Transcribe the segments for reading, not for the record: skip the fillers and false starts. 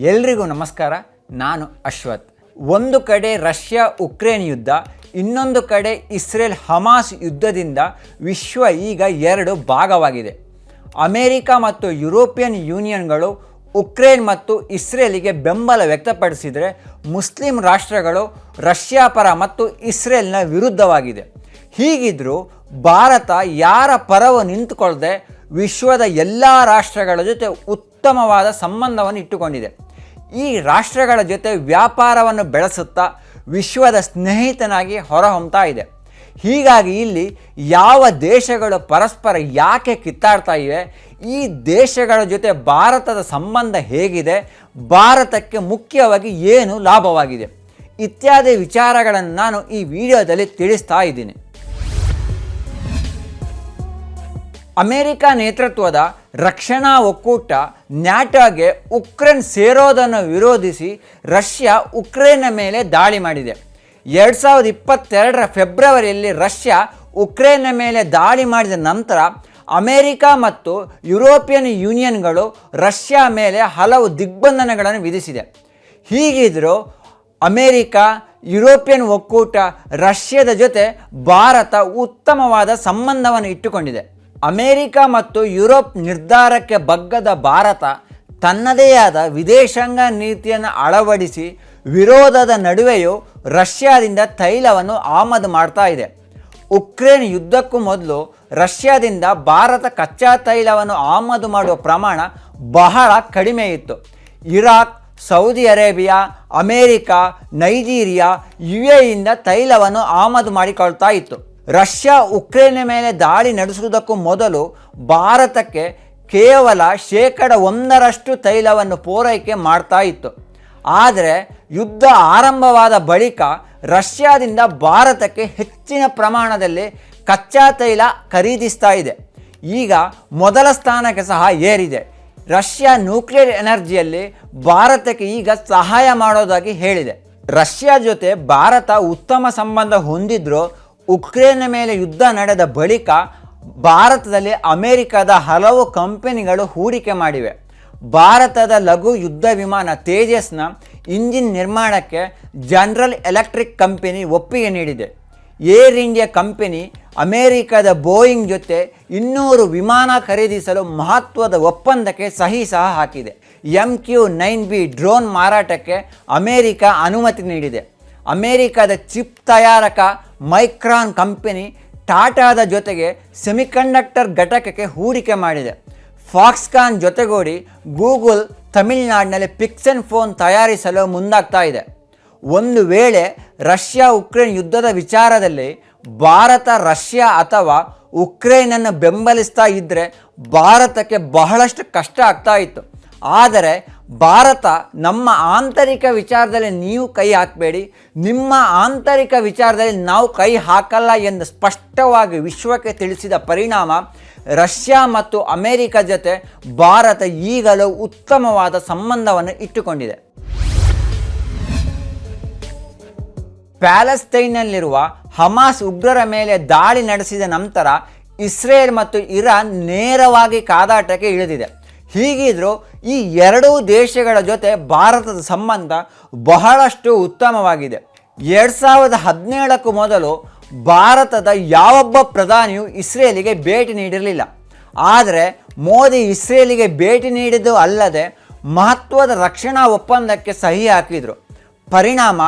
ಎಲ್ರಿಗೂ ನಮಸ್ಕಾರ. ನಾನು ಅಶ್ವಥ್. ಒಂದು ಕಡೆ ರಷ್ಯಾ ಉಕ್ರೇನ್ ಯುದ್ಧ, ಇನ್ನೊಂದು ಕಡೆ ಇಸ್ರೇಲ್ ಹಮಾಸ್ ಯುದ್ಧದಿಂದ ವಿಶ್ವ ಈಗ ಎರಡು ಭಾಗವಾಗಿದೆ. ಅಮೇರಿಕ ಮತ್ತು ಯುರೋಪಿಯನ್ ಯೂನಿಯನ್ಗಳು ಉಕ್ರೇನ್ ಮತ್ತು ಇಸ್ರೇಲಿಗೆ ಬೆಂಬಲ ವ್ಯಕ್ತಪಡಿಸಿದರೆ, ಮುಸ್ಲಿಂ ರಾಷ್ಟ್ರಗಳು ರಷ್ಯಾ ಪರ ಮತ್ತು ಇಸ್ರೇಲ್ನ ವಿರುದ್ಧವಾಗಿದೆ. ಹೀಗಿದ್ದರೂ ಭಾರತ ಯಾರ ಪರವೂ ನಿಂತುಕೊಳ್ಳದೆ ವಿಶ್ವದ ಎಲ್ಲ ರಾಷ್ಟ್ರಗಳ ಜೊತೆ ಉತ್ತಮವಾದ ಸಂಬಂಧವನ್ನು ಇಟ್ಟುಕೊಂಡಿದೆ. ಈ ರಾಷ್ಟ್ರಗಳ ಜೊತೆ ವ್ಯಾಪಾರವನ್ನು ಬೆಳೆಸುತ್ತಾ ವಿಶ್ವದ ಸ್ನೇಹಿತನಾಗಿ ಹೊರಹೊಮ್ತಾ ಇದೆ. ಹೀಗಾಗಿ ಇಲ್ಲಿ ಯಾವ ದೇಶಗಳು ಪರಸ್ಪರ ಯಾಕೆ ಕಿತ್ತಾಡ್ತಾ ಇವೆ, ಈ ದೇಶಗಳ ಜೊತೆ ಭಾರತದ ಸಂಬಂಧ ಹೇಗಿದೆ, ಭಾರತಕ್ಕೆ ಮುಖ್ಯವಾಗಿ ಏನು ಲಾಭವಾಗಿದೆ ಇತ್ಯಾದಿ ವಿಚಾರಗಳನ್ನು ನಾನು ಈ ವಿಡಿಯೋದಲ್ಲಿ ತಿಳಿಸ್ತಾ ಇದ್ದೀನಿ. ಅಮೆರಿಕ ನೇತೃತ್ವದ ರಕ್ಷಣಾ ಒಕ್ಕೂಟ ನ್ಯಾಟೋಗೆ ಉಕ್ರೇನ್ ಸೇರೋದನ್ನು ವಿರೋಧಿಸಿ ರಷ್ಯಾ ಉಕ್ರೇನ್ನ ಮೇಲೆ ದಾಳಿ ಮಾಡಿದೆ. 2022 ಫೆಬ್ರವರಿಯಲ್ಲಿ ರಷ್ಯಾ ಉಕ್ರೇನ್ನ ಮೇಲೆ ದಾಳಿ ಮಾಡಿದ ನಂತರ ಅಮೆರಿಕ ಮತ್ತು ಯುರೋಪಿಯನ್ ಯೂನಿಯನ್ಗಳು ರಷ್ಯಾ ಮೇಲೆ ಹಲವು ದಿಗ್ಬಂಧನಗಳನ್ನು ವಿಧಿಸಿದೆ. ಹೀಗಿದ್ದರೂ ಅಮೆರಿಕ, ಯುರೋಪಿಯನ್ ಒಕ್ಕೂಟ, ರಷ್ಯಾದ ಜೊತೆ ಭಾರತ ಉತ್ತಮವಾದ ಸಂಬಂಧವನ್ನು ಇಟ್ಟುಕೊಂಡಿದೆ. ಅಮೆರಿಕ ಮತ್ತು ಯುರೋಪ್ ನಿರ್ಧಾರಕ್ಕೆ ಬಗ್ಗದ ಭಾರತ ತನ್ನದೇ ಆದ ವಿದೇಶಾಂಗ ನೀತಿಯನ್ನು ಅಳವಡಿಸಿ ವಿರೋಧದ ನಡುವೆಯೂ ರಷ್ಯಾದಿಂದ ತೈಲವನ್ನು ಆಮದು ಮಾಡ್ತಾ ಇದೆ. ಉಕ್ರೇನ್ ಯುದ್ಧಕ್ಕೂ ಮೊದಲು ರಷ್ಯಾದಿಂದ ಭಾರತ ಕಚ್ಚಾ ತೈಲವನ್ನು ಆಮದು ಮಾಡುವ ಪ್ರಮಾಣ ಬಹಳ ಕಡಿಮೆ ಇತ್ತು. Iraq, Saudi Arabia, America, Nigeria, UAEಯಿಂದ ತೈಲವನ್ನು ಆಮದು ಮಾಡಿಕೊಳ್ತಾ ಇತ್ತು. ರಷ್ಯಾ ಉಕ್ರೇನ್ ಮೇಲೆ ದಾಳಿ ನಡೆಸುವುದಕ್ಕೂ ಮೊದಲು ಭಾರತಕ್ಕೆ ಕೇವಲ 1% ತೈಲವನ್ನು ಪೂರೈಕೆ ಮಾಡ್ತಾ ಇತ್ತು. ಆದರೆ ಯುದ್ಧ ಆರಂಭವಾದ ಬಳಿಕ ರಷ್ಯಾದಿಂದ ಭಾರತಕ್ಕೆ ಹೆಚ್ಚಿನ ಪ್ರಮಾಣದಲ್ಲಿ ಕಚ್ಚಾ ತೈಲ ಖರೀದಿಸ್ತಾ ಇದೆ. ಈಗ ಮೊದಲ ಸ್ಥಾನಕ್ಕೆ ಸಹ ಏರಿದೆ. ರಷ್ಯಾ ನ್ಯೂಕ್ಲಿಯರ್ ಎನರ್ಜಿಯಲ್ಲಿ ಭಾರತಕ್ಕೆ ಈಗ ಸಹಾಯ ಮಾಡೋದಾಗಿ ಹೇಳಿದೆ. ರಷ್ಯಾ ಜೊತೆ ಭಾರತ ಉತ್ತಮ ಸಂಬಂಧ ಹೊಂದಿದ್ರೂ ಉಕ್ರೇನ್ ಮೇಲೆ ಯುದ್ಧ ನಡೆದ ಬಳಿಕ ಭಾರತದಲ್ಲಿ ಅಮೆರಿಕದ ಹಲವು ಕಂಪನಿಗಳು ಹೂಡಿಕೆ ಮಾಡಿವೆ. ಭಾರತದ ಲಘು ಯುದ್ಧ ವಿಮಾನ ತೇಜಸ್ನ ಇಂಜಿನ್ ನಿರ್ಮಾಣಕ್ಕೆ ಜನರಲ್ ಎಲೆಕ್ಟ್ರಿಕ್ ಕಂಪನಿ ಒಪ್ಪಿಗೆ ನೀಡಿದೆ. ಏರ್ ಇಂಡಿಯಾ ಕಂಪನಿ ಅಮೆರಿಕದ ಬೋಯಿಂಗ್ ಜೊತೆ 200 ವಿಮಾನ ಖರೀದಿಸಲು ಮಹತ್ವದ ಒಪ್ಪಂದಕ್ಕೆ ಸಹಿ ಸಹ ಹಾಕಿದೆ. MQ-9B ಡ್ರೋನ್ ಮಾರಾಟಕ್ಕೆ ಅಮೆರಿಕ ಅನುಮತಿ ನೀಡಿದೆ. ಅಮೆರಿಕದ ಚಿಪ್ ತಯಾರಕ ಮೈಕ್ರಾನ್ ಕಂಪನಿ ಟಾಟಾದ ಜೊತೆಗೆ ಸೆಮಿಕಂಡಕ್ಟರ್ ಘಟಕಕ್ಕೆ ಹೂಡಿಕೆ ಮಾಡಿದೆ. ಫಾಕ್ಸ್ಕಾನ್ ಜೊತೆಗೂಡಿ ಗೂಗಲ್ ತಮಿಳುನಾಡಿನಲ್ಲಿ ಪಿಕ್ಸೆಲ್ ಫೋನ್ ತಯಾರಿಸಲು ಮುಂದಾಗ್ತಾ ಇದೆ. ಒಂದು ವೇಳೆ ರಷ್ಯಾ ಉಕ್ರೇನ್ ಯುದ್ಧದ ವಿಚಾರದಲ್ಲಿ ಭಾರತ ರಷ್ಯಾ ಅಥವಾ ಉಕ್ರೇನನ್ನು ಬೆಂಬಲಿಸ್ತಾ ಇದ್ದರೆ ಭಾರತಕ್ಕೆ ಬಹಳಷ್ಟು ಕಷ್ಟ ಆಗ್ತಾ ಇತ್ತು. ಆದರೆ ಭಾರತ ನಮ್ಮ ಆಂತರಿಕ ವಿಚಾರದಲ್ಲಿ ನೀವು ಕೈ ಹಾಕಬೇಡಿ, ನಿಮ್ಮ ಆಂತರಿಕ ವಿಚಾರದಲ್ಲಿ ನಾವು ಕೈ ಹಾಕಲ್ಲ ಎಂದು ಸ್ಪಷ್ಟವಾಗಿ ವಿಶ್ವಕ್ಕೆ ತಿಳಿಸಿದ ಪರಿಣಾಮ ರಷ್ಯಾ ಮತ್ತು ಅಮೆರಿಕ ಜೊತೆ ಭಾರತ ಈಗಲೂ ಉತ್ತಮವಾದ ಸಂಬಂಧವನ್ನು ಇಟ್ಟುಕೊಂಡಿದೆ. ಪ್ಯಾಲೆಸ್ತೈನ್ನಲ್ಲಿರುವ ಹಮಾಸ್ ಉಗ್ರರ ಮೇಲೆ ದಾಳಿ ನಡೆಸಿದ ನಂತರ ಇಸ್ರೇಲ್ ಮತ್ತು ಇರಾನ್ ನೇರವಾಗಿ ಕಾದಾಟಕ್ಕೆ ಇಳಿದಿದೆ. ಹೀಗಿದ್ದರೂ ಈ ಎರಡೂ ದೇಶಗಳ ಜೊತೆ ಭಾರತದ ಸಂಬಂಧ ಬಹಳಷ್ಟು ಉತ್ತಮವಾಗಿದೆ. 2017ಕ್ಕೂ ಮೊದಲು ಭಾರತದ ಯಾವೊಬ್ಬ ಪ್ರಧಾನಿಯೂ ಇಸ್ರೇಲಿಗೆ ಭೇಟಿ ನೀಡಿರಲಿಲ್ಲ. ಆದರೆ ಮೋದಿ ಇಸ್ರೇಲಿಗೆ ಭೇಟಿ ನೀಡಿದ್ದು ಅಲ್ಲದೆ ಮಹತ್ವದ ರಕ್ಷಣಾ ಒಪ್ಪಂದಕ್ಕೆ ಸಹಿ ಹಾಕಿದರು. ಪರಿಣಾಮ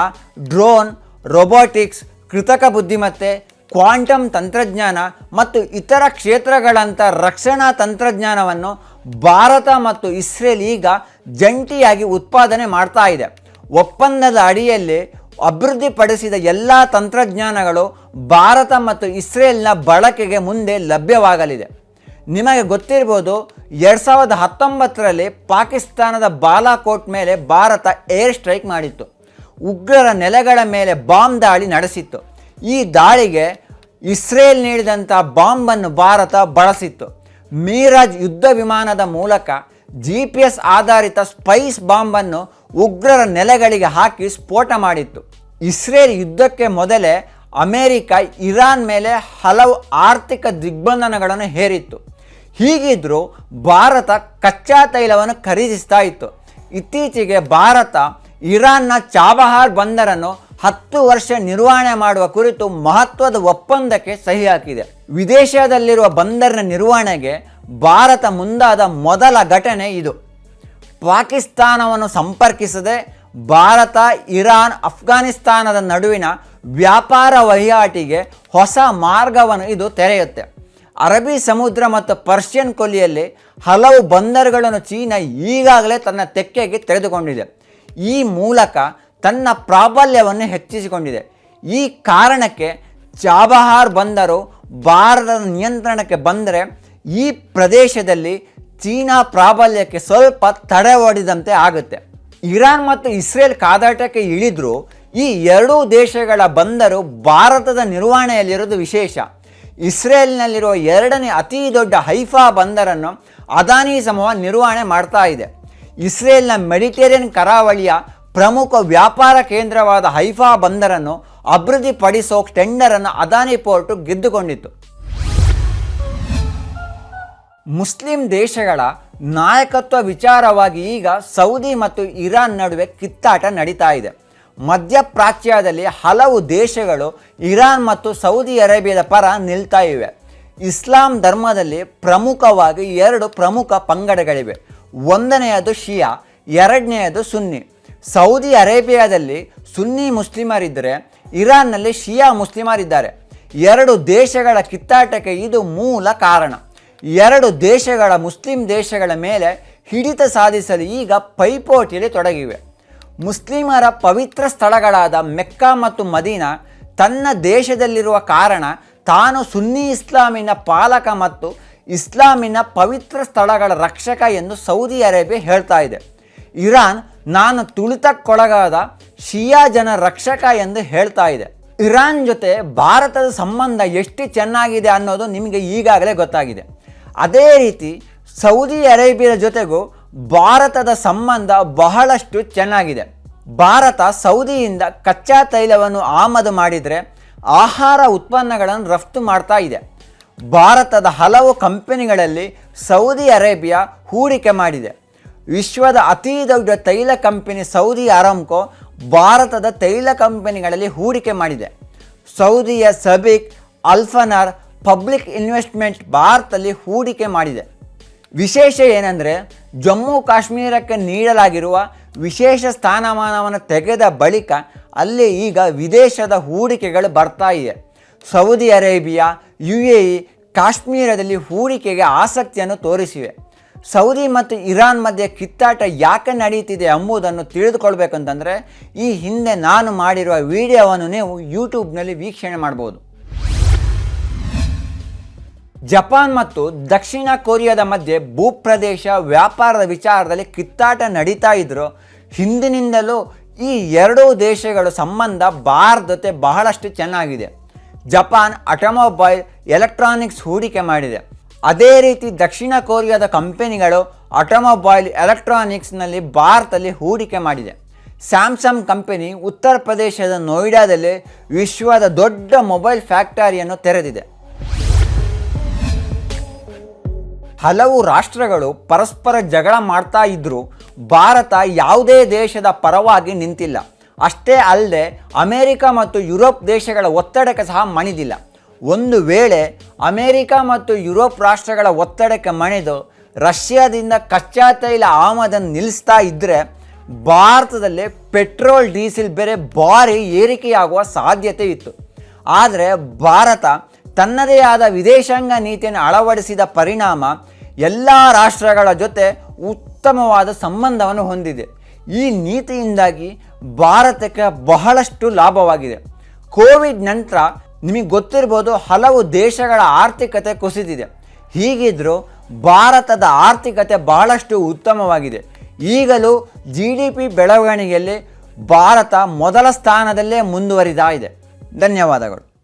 ಡ್ರೋನ್, ರೊಬೊಟಿಕ್ಸ್, ಕೃತಕ ಬುದ್ಧಿಮತ್ತೆ, ಕ್ವಾಂಟಮ್ ತಂತ್ರಜ್ಞಾನ ಮತ್ತು ಇತರ ಕ್ಷೇತ್ರಗಳಂಥ ರಕ್ಷಣಾ ತಂತ್ರಜ್ಞಾನವನ್ನು ಭಾರತ ಮತ್ತು ಇಸ್ರೇಲ್ ಈಗ ಜಂಟಿಯಾಗಿ ಉತ್ಪಾದನೆ ಮಾಡ್ತಾ ಇದೆ. ಒಪ್ಪಂದದ ಅಡಿಯಲ್ಲಿ ಅಭಿವೃದ್ಧಿಪಡಿಸಿದ ಎಲ್ಲ ತಂತ್ರಜ್ಞಾನಗಳು ಭಾರತ ಮತ್ತು ಇಸ್ರೇಲ್ನ ಬಳಕೆಗೆ ಮುಂದೆ ಲಭ್ಯವಾಗಲಿದೆ. ನಿಮಗೆ ಗೊತ್ತಿರ್ಬೋದು, 2019ರಲ್ಲಿ ಪಾಕಿಸ್ತಾನದ ಬಾಲಾಕೋಟ್ ಮೇಲೆ ಭಾರತ ಏರ್ ಸ್ಟ್ರೈಕ್ ಮಾಡಿತ್ತು. ಉಗ್ರರ ನೆಲೆಗಳ ಮೇಲೆ ಬಾಂಬ್ ದಾಳಿ ನಡೆಸಿತ್ತು. ಈ ದಾಳಿಗೆ ಇಸ್ರೇಲ್ ನೀಡಿದಂಥ ಬಾಂಬನ್ನು ಭಾರತ ಬಳಸಿತ್ತು. ಮೀರಾಜ್ ಯುದ್ಧ ವಿಮಾನದ ಮೂಲಕ GPS ಆಧಾರಿತ ಸ್ಪೈಸ್ ಬಾಂಬನ್ನು ಉಗ್ರರ ನೆಲೆಗಳಿಗೆ ಹಾಕಿ ಸ್ಫೋಟ ಮಾಡಿತ್ತು. ಇಸ್ರೇಲ್ ಯುದ್ಧಕ್ಕೆ ಮೊದಲೇ ಅಮೆರಿಕ ಇರಾನ್ ಮೇಲೆ ಹಲವು ಆರ್ಥಿಕ ದಿಗ್ಬಂಧನಗಳನ್ನು ಹೇರಿತ್ತು. ಹೀಗಿದ್ದರೂ ಭಾರತ ಕಚ್ಚಾ ತೈಲವನ್ನು ಖರೀದಿಸ್ತಾ ಇತ್ತು. ಇತ್ತೀಚೆಗೆ ಭಾರತ ಇರಾನ್ನ ಚಾಬಹಾರ್ ಬಂದರನ್ನು 10 ವರ್ಷ ನಿರ್ವಹಣೆ ಮಾಡುವ ಕುರಿತು ಮಹತ್ವದ ಒಪ್ಪಂದಕ್ಕೆ ಸಹಿ ಹಾಕಿದೆ. ವಿದೇಶದಲ್ಲಿರುವ ಬಂದರಿನ ನಿರ್ವಹಣೆಗೆ ಭಾರತ ಮುಂದಾದ ಮೊದಲ ಘಟನೆ ಇದು. ಪಾಕಿಸ್ತಾನವನ್ನು ಸಂಪರ್ಕಿಸದೆ ಭಾರತ, ಇರಾನ್, ಅಫ್ಘಾನಿಸ್ತಾನದ ನಡುವಿನ ವ್ಯಾಪಾರ ವಹಿವಾಟಿಗೆ ಹೊಸ ಮಾರ್ಗವನ್ನು ಇದು ತೆರೆಯುತ್ತೆ. ಅರಬ್ಬಿ ಸಮುದ್ರ ಮತ್ತು ಪರ್ಷಿಯನ್ ಕೊಲ್ಲಿಯಲ್ಲಿ ಹಲವು ಬಂದರುಗಳನ್ನು ಚೀನಾ ಈಗಾಗಲೇ ತನ್ನ ತೆಕ್ಕೆಗೆ ತೆಗೆದುಕೊಂಡಿದೆ. ಈ ಮೂಲಕ ತನ್ನ ಪ್ರಾಬಲ್ಯವನ್ನು ಹೆಚ್ಚಿಸಿಕೊಂಡಿದೆ. ಈ ಕಾರಣಕ್ಕೆ ಚಾಬಹಾರ್ ಬಂದರು ಭಾರತದ ನಿಯಂತ್ರಣಕ್ಕೆ ಬಂದರೆ ಈ ಪ್ರದೇಶದಲ್ಲಿ ಚೀನಾ ಪ್ರಾಬಲ್ಯಕ್ಕೆ ಸ್ವಲ್ಪ ತಡೆ ಒಡ್ಡಿದಂತೆ ಆಗುತ್ತೆ. ಇರಾನ್ ಮತ್ತು ಇಸ್ರೇಲ್ ಕಾದಾಟಕ್ಕೆ ಇಳಿದರೂ ಈ ಎರಡೂ ದೇಶಗಳ ಬಂದರು ಭಾರತದ ನಿರ್ವಹಣೆಯಲ್ಲಿರೋದು ವಿಶೇಷ. ಇಸ್ರೇಲ್ನಲ್ಲಿರುವ ಎರಡನೇ ಅತಿ ದೊಡ್ಡ ಹೈಫಾ ಬಂದರನ್ನು ಅದಾನಿ ಸಮೂಹ ನಿರ್ವಹಣೆ ಮಾಡ್ತಾ ಇದೆ. ಇಸ್ರೇಲ್ನ ಮೆಡಿಟೇರಿಯನ್ ಕರಾವಳಿಯ ಪ್ರಮುಖ ವ್ಯಾಪಾರ ಕೇಂದ್ರವಾದ ಹೈಫಾ ಬಂದರನ್ನು ಅಭಿವೃದ್ಧಿಪಡಿಸೋ ಟೆಂಡರನ್ನು ಅದಾನಿ ಪೋರ್ಟು ಗೆದ್ದುಕೊಂಡಿತ್ತು. ಮುಸ್ಲಿಂ ದೇಶಗಳ ನಾಯಕತ್ವ ವಿಚಾರವಾಗಿ ಈಗ ಸೌದಿ ಮತ್ತು ಇರಾನ್ ನಡುವೆ ಕಿತ್ತಾಟ ನಡೀತಾ ಇದೆ. ಮಧ್ಯಪ್ರಾಚ್ಯದಲ್ಲಿ ಹಲವು ದೇಶಗಳು ಇರಾನ್ ಮತ್ತು ಸೌದಿ ಅರೇಬಿಯಾದ ಪರ ನಿಲ್ತಾ ಇವೆ. ಇಸ್ಲಾಂ ಧರ್ಮದಲ್ಲಿ ಪ್ರಮುಖವಾಗಿ 2 ಪ್ರಮುಖ ಪಂಗಡಗಳಿವೆ. ಒಂದನೆಯದು ಶಿಯಾ, ಎರಡನೆಯದು ಸುನ್ನಿ. ಸೌದಿ ಅರೇಬಿಯಾದಲ್ಲಿ ಸುನ್ನಿ ಮುಸ್ಲಿಮರಿದ್ದರೆ ಇರಾನ್ನಲ್ಲಿ ಶಿಯಾ ಮುಸ್ಲಿಮರಿದ್ದಾರೆ. 2 ದೇಶಗಳ ಕಿತ್ತಾಟಕ್ಕೆ ಇದು ಮೂಲ ಕಾರಣ. 2 ದೇಶಗಳ ಮುಸ್ಲಿಂ ದೇಶಗಳ ಮೇಲೆ ಹಿಡಿತ ಸಾಧಿಸಲು ಈಗ ಪೈಪೋಟಿಯಲ್ಲಿ ತೊಡಗಿವೆ. ಮುಸ್ಲಿಮರ ಪವಿತ್ರ ಸ್ಥಳಗಳಾದ ಮೆಕ್ಕಾ ಮತ್ತು ಮದೀನಾ ತನ್ನ ದೇಶದಲ್ಲಿರುವ ಕಾರಣ ತಾನು ಸುನ್ನಿ ಇಸ್ಲಾಮಿನ ಪಾಲಕ ಮತ್ತು ಇಸ್ಲಾಮಿನ ಪವಿತ್ರ ಸ್ಥಳಗಳ ರಕ್ಷಕ ಎಂದು ಸೌದಿ ಅರೇಬಿಯಾ ಹೇಳ್ತಾ ಇದೆ. ಇರಾನ್ ನಾನು ತುಳಿತಕ್ಕೊಳಗಾದ ಶಿಯಾ ಜನ ರಕ್ಷಕ ಎಂದು ಹೇಳ್ತಾ ಇದೆ. ಇರಾನ್ ಜೊತೆ ಭಾರತದ ಸಂಬಂಧ ಎಷ್ಟು ಚೆನ್ನಾಗಿದೆ ಅನ್ನೋದು ನಿಮಗೆ ಈಗಾಗಲೇ ಗೊತ್ತಾಗಿದೆ. ಅದೇ ರೀತಿ ಸೌದಿ ಅರೇಬಿಯಾ ಜೊತೆಗೂ ಭಾರತದ ಸಂಬಂಧ ಬಹಳಷ್ಟು ಚೆನ್ನಾಗಿದೆ. ಭಾರತ ಸೌದಿಯಿಂದ ಕಚ್ಚಾ ತೈಲವನ್ನು ಆಮದು ಮಾಡಿದರೆ ಆಹಾರ ಉತ್ಪನ್ನಗಳನ್ನು ರಫ್ತು ಮಾಡ್ತಾ ಇದೆ. ಭಾರತದ ಹಲವು ಕಂಪನಿಗಳಲ್ಲಿ ಸೌದಿ ಅರೇಬಿಯಾ ಹೂಡಿಕೆ ಮಾಡಿದೆ. ವಿಶ್ವದ ಅತಿ ದೊಡ್ಡ ತೈಲ ಕಂಪನಿ ಸೌದಿ ಅರಾಮ್ಕೋ ಭಾರತದ ತೈಲ ಕಂಪನಿಗಳಲ್ಲಿ ಹೂಡಿಕೆ ಮಾಡಿದೆ. ಸೌದಿಯ ಸಬಿಕ್, ಅಲ್ಫನಾರ್ ಪಬ್ಲಿಕ್ ಇನ್ವೆಸ್ಟ್ಮೆಂಟ್ ಭಾರತದಲ್ಲಿ ಹೂಡಿಕೆ ಮಾಡಿದೆ. ವಿಶೇಷ ಏನೆಂದರೆ ಜಮ್ಮು ಕಾಶ್ಮೀರಕ್ಕೆ ನೀಡಲಾಗಿರುವ ವಿಶೇಷ ಸ್ಥಾನಮಾನವನ್ನು ತೆಗೆದ ಬಳಿಕ ಅಲ್ಲಿ ಈಗ ವಿದೇಶದ ಹೂಡಿಕೆಗಳು ಬರ್ತಾ ಇದೆ. ಸೌದಿ ಅರೇಬಿಯಾ, UAE ಕಾಶ್ಮೀರದಲ್ಲಿ ಹೂಡಿಕೆಗೆ ಆಸಕ್ತಿಯನ್ನು ತೋರಿಸಿವೆ. ಸೌದಿ ಮತ್ತು ಇರಾನ್ ಮಧ್ಯೆ ಕಿತ್ತಾಟ ಯಾಕೆ ನಡೀತಿದೆ ಎಂಬುದನ್ನು ತಿಳಿದುಕೊಳ್ಬೇಕಂತಂದರೆ ಈ ಹಿಂದೆ ನಾನು ಮಾಡಿರುವ ವಿಡಿಯೋವನ್ನು ನೀವು ಯೂಟ್ಯೂಬ್ನಲ್ಲಿ ವೀಕ್ಷಣೆ ಮಾಡ್ಬೋದು. ಜಪಾನ್ ಮತ್ತು ದಕ್ಷಿಣ ಕೊರಿಯಾದ ಮಧ್ಯೆ ಭೂಪ್ರದೇಶ ವ್ಯಾಪಾರದ ವಿಚಾರದಲ್ಲಿ ಕಿತ್ತಾಟ ನಡೀತಾ ಇದ್ದರೂ ಹಿಂದಿನಿಂದಲೂ ಈ 2 ದೇಶಗಳ ಸಂಬಂಧ ಭಾರತ ಜೊತೆ ಬಹಳಷ್ಟು ಚೆನ್ನಾಗಿದೆ. ಜಪಾನ್ ಆಟೋಮೊಬೈಲ್, ಎಲೆಕ್ಟ್ರಾನಿಕ್ಸ್ ಹೂಡಿಕೆ ಮಾಡಿದೆ. ಅದೇ ರೀತಿ ದಕ್ಷಿಣ ಕೊರಿಯಾದ ಕಂಪನಿಗಳು ಆಟೋಮೊಬೈಲ್, ಎಲೆಕ್ಟ್ರಾನಿಕ್ಸ್ನಲ್ಲಿ ಭಾರತದಲ್ಲಿ ಹೂಡಿಕೆ ಮಾಡಿದೆ. ಸ್ಯಾಮ್ಸಂಗ್ ಕಂಪನಿ ಉತ್ತರ ಪ್ರದೇಶದ ನೋಯ್ಡಾದಲ್ಲಿ ವಿಶ್ವದ ದೊಡ್ಡ ಮೊಬೈಲ್ ಫ್ಯಾಕ್ಟರಿಯನ್ನು ತೆರೆದಿದೆ. ಹಲವು ರಾಷ್ಟ್ರಗಳು ಪರಸ್ಪರ ಜಗಳ ಮಾಡ್ತಾ ಇದ್ದರೂ ಭಾರತ ಯಾವುದೇ ದೇಶದ ಪರವಾಗಿ ನಿಂತಿಲ್ಲ. ಅಷ್ಟೇ ಅಲ್ಲದೆ ಅಮೆರಿಕ ಮತ್ತು ಯುರೋಪ್ ದೇಶಗಳ ಒತ್ತಡಕ್ಕೆ ಸಹ ಮಣಿದಿಲ್ಲ. ಒಂದು ವೇಳೆ ಅಮೆರಿಕ ಮತ್ತು ಯುರೋಪ್ ರಾಷ್ಟ್ರಗಳ ಒತ್ತಡಕ್ಕೆ ಮಣಿದು ರಷ್ಯಾದಿಂದ ಕಚ್ಚಾ ತೈಲ ಆಮದನ್ನು ನಿಲ್ಲಿಸ್ತಾ ಇದ್ದರೆ ಭಾರತದಲ್ಲಿ ಪೆಟ್ರೋಲ್, ಡೀಸೆಲ್ ಬೆಲೆ ಭಾರಿ ಏರಿಕೆಯಾಗುವ ಸಾಧ್ಯತೆ ಇತ್ತು. ಆದರೆ ಭಾರತ ತನ್ನದೇ ಆದ ವಿದೇಶಾಂಗ ನೀತಿಯನ್ನು ಅಳವಡಿಸಿದ ಪರಿಣಾಮ ಎಲ್ಲ ರಾಷ್ಟ್ರಗಳ ಜೊತೆ ಉತ್ತಮವಾದ ಸಂಬಂಧವನ್ನು ಹೊಂದಿದೆ. ಈ ನೀತಿಯಿಂದಾಗಿ ಭಾರತಕ್ಕೆ ಬಹಳಷ್ಟು ಲಾಭವಾಗಿದೆ. ಕೋವಿಡ್ ನಂತರ ನಿಮಗೆ ಗೊತ್ತಿರ್ಬೋದು ಹಲವು ದೇಶಗಳ ಆರ್ಥಿಕತೆ ಕುಸಿದಿದೆ. ಹೀಗಿದ್ದರೂ ಭಾರತದ ಆರ್ಥಿಕತೆ ಬಹಳಷ್ಟು ಉತ್ತಮವಾಗಿದೆ. ಈಗಲೂ GDP ಬೆಳವಣಿಗೆಯಲ್ಲಿ ಭಾರತ ಮೊದಲ ಸ್ಥಾನದಲ್ಲೇ ಮುಂದುವರಿತಾ ಇದೆ. ಧನ್ಯವಾದಗಳು.